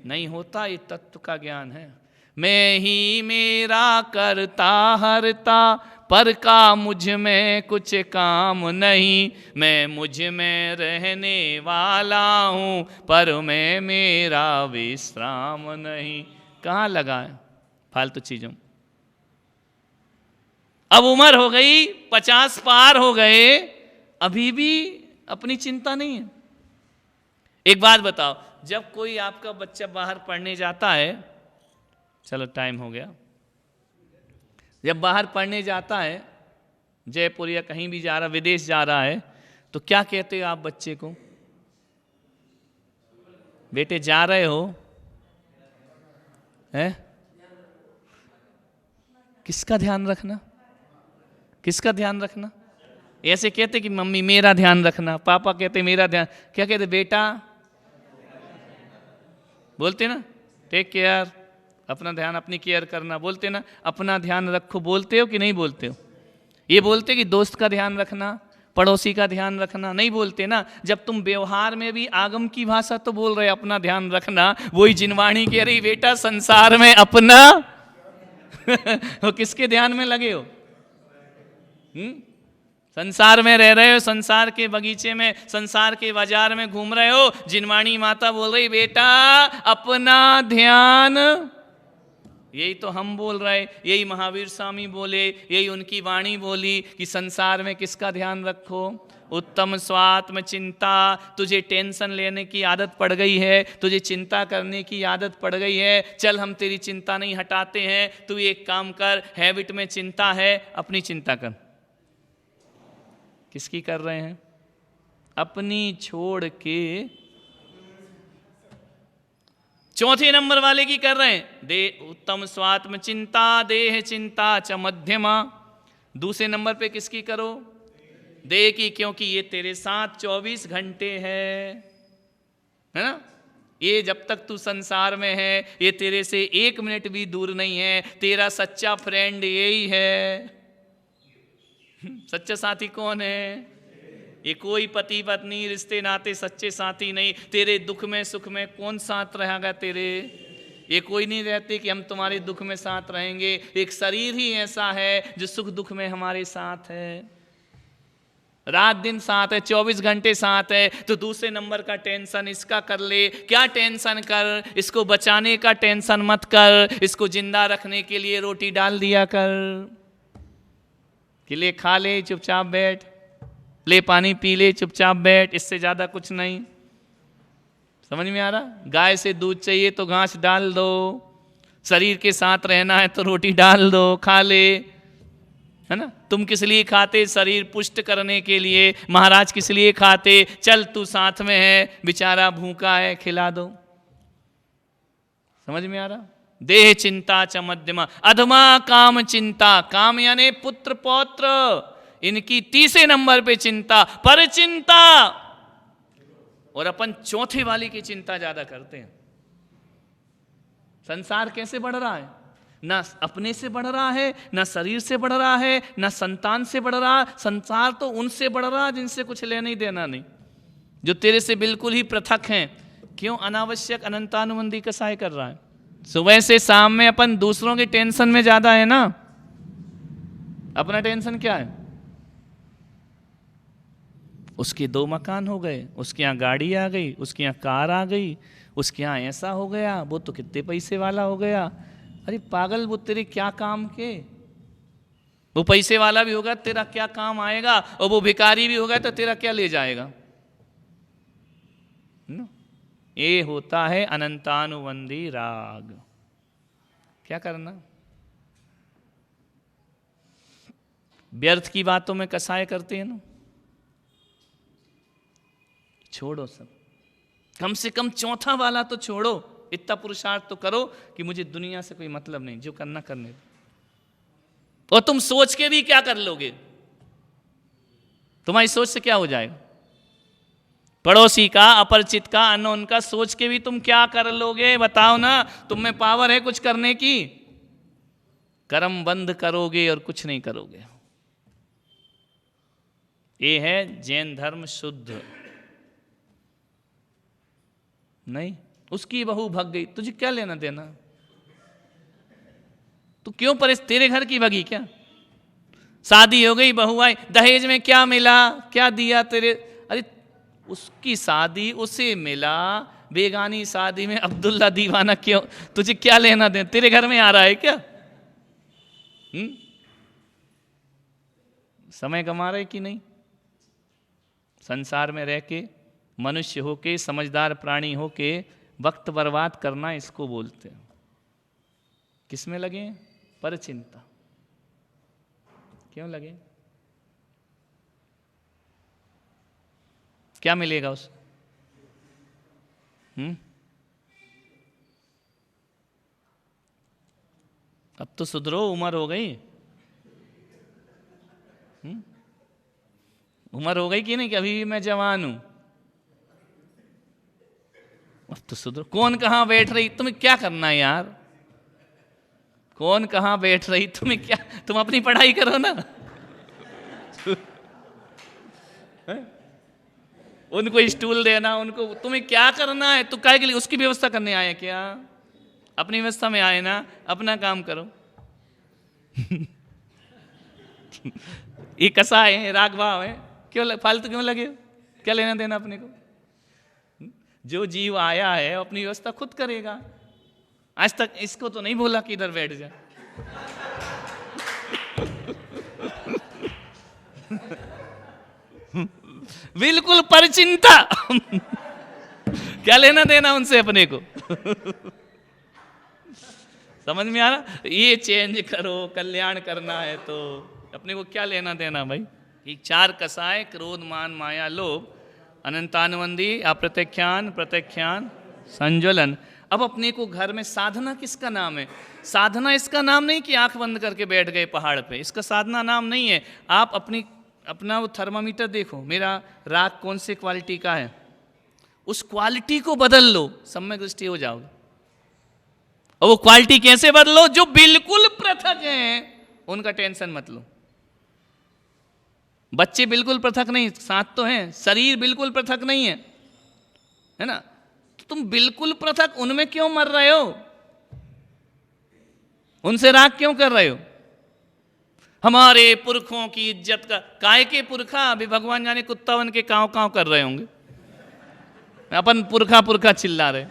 नहीं होता। ये तत्व का ज्ञान है। मैं ही मेरा करता हरता, पर का मुझ में कुछ काम नहीं। मैं मुझ में रहने वाला हूँ, पर मैं मेरा विश्राम नहीं। कहाँ लगा है फालतू चीजों? अब उम्र हो गई, 50 पार हो गए, अभी भी अपनी चिंता नहीं है। एक बात बताओ, जब कोई आपका बच्चा बाहर पढ़ने जाता है, चलो टाइम हो गया, जब बाहर पढ़ने जाता है, जयपुर या कहीं भी जा रहा, विदेश जा रहा है, तो क्या कहते हो आप बच्चे को? बेटे जा रहे हो, हैं? किसका ध्यान रखना? किसका ध्यान रखना? ऐसे कहते कि मम्मी मेरा ध्यान रखना, पापा कहते मेरा ध्यान, क्या कहते? बेटा बोलते ना, टेक केयर, अपना ध्यान, अपनी केयर करना, बोलते ना, अपना ध्यान रखो, बोलते हो कि नहीं बोलते हो? ये बोलते कि दोस्त का ध्यान रखना, पड़ोसी का ध्यान रखना नहीं बोलते ना। जब तुम व्यवहार में भी आगम की भाषा तो बोल रहे अपना ध्यान रखना, वही जिनवाणी कह रही बेटा संसार में अपना वो किसके ध्यान में लगे हो? संसार में रह रहे हो, संसार के बगीचे में, संसार के बाजार में घूम रहे हो, जिनवाणी माता बोल रही बेटा अपना ध्यान। यही तो हम बोल रहे, यही महावीर स्वामी बोले, यही उनकी वाणी बोली कि संसार में किसका ध्यान रखो? उत्तम स्वात्म चिंता। तुझे टेंशन लेने की आदत पड़ गई है, तुझे चिंता करने की आदत पड़ गई है, चल हम तेरी चिंता नहीं हटाते हैं। तू एक काम कर, हैबिट में चिंता है, अपनी चिंता कर। किसकी कर रहे हैं? अपनी छोड़ के चौथे नंबर वाले की कर रहे हैं। दे उत्तम स्वात्म चिंता, देह चिंता च मध्यमा। दूसरे नंबर पे किसकी करो? देह की, क्योंकि ये तेरे साथ 24 घंटे है ना। ये जब तक तू संसार में है, ये तेरे से 1 मिनट भी दूर नहीं है। तेरा सच्चा फ्रेंड यही है। सच्चा साथी कौन है? ये कोई पति पत्नी रिश्ते नाते सच्चे साथी नहीं। तेरे दुख में सुख में कौन साथ रहेगा तेरे? ये कोई नहीं रहते कि हम तुम्हारे दुख में साथ रहेंगे। एक शरीर ही ऐसा है जो सुख दुख में हमारे साथ है, रात दिन साथ है, 24 घंटे साथ है। तो दूसरे नंबर का टेंशन इसका कर ले। क्या टेंशन कर? इसको बचाने का टेंशन मत कर, इसको जिंदा रखने के लिए रोटी डाल दिया कर कि ले खा ले चुपचाप बैठ, ले पानी पी ले चुपचाप बैठ, इससे ज्यादा कुछ नहीं। समझ में आ रहा? गाय से दूध चाहिए तो घास डाल दो, शरीर के साथ रहना है तो रोटी डाल दो, खा ले, है ना। तुम किस लिए खाते? शरीर पुष्ट करने के लिए। महाराज किस लिए खाते? चल तू साथ में है, बेचारा भूखा है, खिला दो। समझ में आ रहा? देह चिंता च मध्यमा, अधमा काम चिंता। काम यानी पुत्र पौत्र, इनकी तीसरे नंबर पे चिंता, पर चिंता। और अपन चौथे वाले की चिंता ज्यादा करते हैं। संसार कैसे बढ़ रहा है? ना अपने से बढ़ रहा है, ना शरीर से बढ़ रहा है, ना संतान से बढ़ रहा। संसार तो उनसे बढ़ रहा जिनसे कुछ लेना ही देना नहीं, जो तेरे से बिल्कुल ही पृथक हैं। क्यों? अनावश्यक अनंतानुबंधी कसाय कर रहा है। सुबह से शाम में अपन दूसरों के टेंशन में ज्यादा है ना। अपना टेंशन क्या है? उसके 2 मकान हो गए, उसके यहाँ गाड़ी आ गई, उसके यहाँ कार आ गई, उसके यहाँ ऐसा हो गया, वो तो कितने पैसे वाला हो गया। अरे पागल, वो तेरे क्या काम के? वो पैसे वाला भी होगा तेरा क्या काम आएगा, और वो भिखारी भी होगा तो तेरा क्या ले जाएगा ना? ये होता है अनंतानुबंधी राग। क्या करना? व्यर्थ की बातों में कसाय करते हैं ना, छोड़ो सब। कम से कम चौथा वाला तो छोड़ो। इतना पुरुषार्थ तो करो कि मुझे दुनिया से कोई मतलब नहीं, जो करना करने दो। और तुम सोच के भी क्या कर लोगे? तुम्हारी सोच से क्या हो जाएगा? पड़ोसी का, अपरिचित का, अननोन का सोच के भी तुम क्या कर लोगे? बताओ ना। तुम में पावर है कुछ करने की? कर्म बंद करोगे और कुछ नहीं करोगे। ये है जैन धर्म शुद्ध। नहीं, उसकी बहू भग गई, तुझे क्या लेना देना? तू क्यों तेरे घर की भगी क्या? शादी हो गई, बहू आई, दहेज में क्या मिला, क्या दिया तेरे? अरे उसकी शादी उसे मिला, बेगानी शादी में अब्दुल्ला दीवाना क्यों? तुझे क्या लेना देना? तेरे घर में आ रहा है क्या? समय कमा रहे कि नहीं? संसार में रह के, मनुष्य होके, समझदार प्राणी होके वक्त बर्बाद करना, इसको बोलते हैं। किसमें लगे? पर चिंता। क्यों लगे? क्या मिलेगा उसे? अब तो सुधरो, उम्र हो गई। उम्र हो गई कि नहीं कि अभी भी मैं जवान हूं? अब तो सुधरो। कौन कहां बैठ रही? तुम्हें क्या करना है यार? कौन कहां बैठ रही? तुम्हें क्या? तुम अपनी पढ़ाई करो ना। है? उनको स्टूल देना, उनको तुम्हें क्या करना है, तो काय के लिए उसकी व्यवस्था करने आए क्या? अपनी व्यवस्था में आए ना, अपना काम करो। ये कसाय है, राग भाव है, क्यों फालतू क्यों लगे? क्या लेना देना अपने को? जो जीव आया है अपनी व्यवस्था खुद करेगा। आज तक इसको तो नहीं बोला कि इधर बैठ जा। बिल्कुल परचिंता। क्या लेना देना उनसे अपने को? समझ में आ रहा? ये चेंज करो, कल्याण करना है तो अपने को क्या लेना देना भाई? ये चार कसाय, क्रोध, मान, माया, लोभ, अनंतानुबंधी, अप्रत्यख्यान, प्रत्यख्यान, संज्वलन। अब अपने को घर में साधना किसका नाम है? साधना इसका नाम नहीं कि आंख बंद करके बैठ गए पहाड़ पे, इसका साधना नाम नहीं है। आप अपना वो थर्मामीटर देखो, मेरा राग कौन से क्वालिटी का है, उस क्वालिटी को बदल लो, सम्यक दृष्टि हो जाओगे। और वो क्वालिटी कैसे बदलो? जो बिल्कुल पृथक हैं उनका टेंशन मत लो। बच्चे बिल्कुल पृथक नहीं, साथ तो हैं, शरीर बिल्कुल पृथक नहीं है ना? तो तुम बिल्कुल पृथक उनमें क्यों मर रहे हो? उनसे राग क्यों कर रहे हो? हमारे पुरखों की इज्जत का, काय के पुरखा? अभी भगवान जाने कुत्ता बन के कांव कांव कर रहे होंगे, अपन पुरखा पुरखा चिल्ला रहे।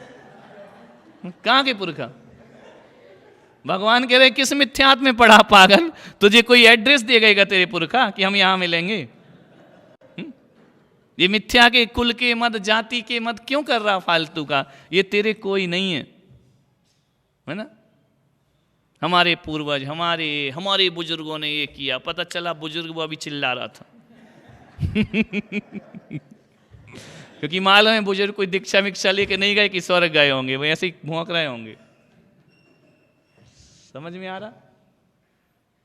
कहां के पुरखा? भगवान कह रहे किस मिथ्यात में पड़ा पागल, तुझे कोई एड्रेस दे गएगा तेरे पुरखा कि हम यहां मिलेंगे? ये मिथ्या के, कुल के मत, जाति के मत क्यों कर रहा फालतू का? ये तेरे कोई नहीं है ना? हमारे पूर्वज, हमारे बुजुर्गों ने ये किया, पता चला बुजुर्ग वो अभी चिल्ला रहा था। क्योंकि मालूम है बुजुर्ग कोई दीक्षा विक्षा लेके नहीं गए कि स्वर्ग गए होंगे, वो ऐसे ही भौंक रहे होंगे। समझ में आ रहा?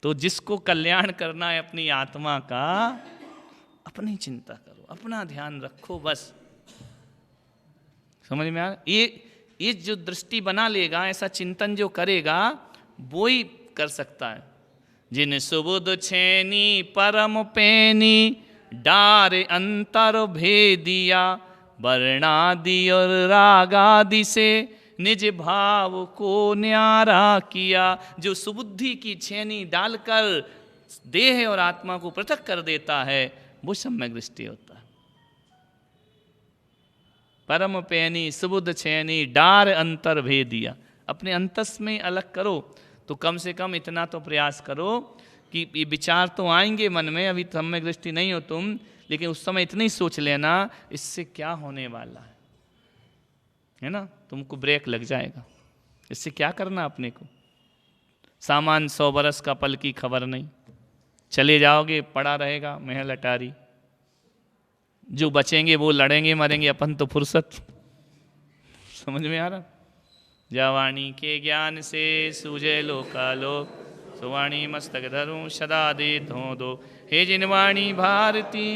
तो जिसको कल्याण करना है अपनी आत्मा का, अपनी चिंता करो, अपना ध्यान रखो, बस। समझ में आ रहा? ये जो दृष्टि बना लेगा, ऐसा चिंतन जो करेगा, वो ही कर सकता है। जिन सुबुद छेनी परम पेनी, डार अंतर भेदिया, वर्णादि और रागादि से निज भाव को न्यारा किया। जो सुबुद्धि की छेनी डालकर देह और आत्मा को पृथक कर देता है, वो सम्यक दृष्टि होता है। परम पेनी सुबुद्ध छेनी, डार अंतर भेदिया। अपने अंतस में अलग करो, तो कम से कम इतना तो प्रयास करो कि ये विचार तो आएंगे मन में, अभी सम्यक दृष्टि नहीं हो तुम, लेकिन उस समय इतना ही सोच लेना इससे क्या होने वाला है ना? तुमको ब्रेक लग जाएगा। इससे क्या करना अपने को? सामान 100 बरस का, पल की खबर नहीं, चले जाओगे पड़ा रहेगा महल अटारी। जो बचेंगे वो लड़ेंगे मरेंगे, अपन तो फुर्सत। समझ में आ रहा? जवाणी के ज्ञान से सूझे लोकालोक, सुवाणी मस्तक धरूं सदा दे धो दो। हे जिनवाणी भारती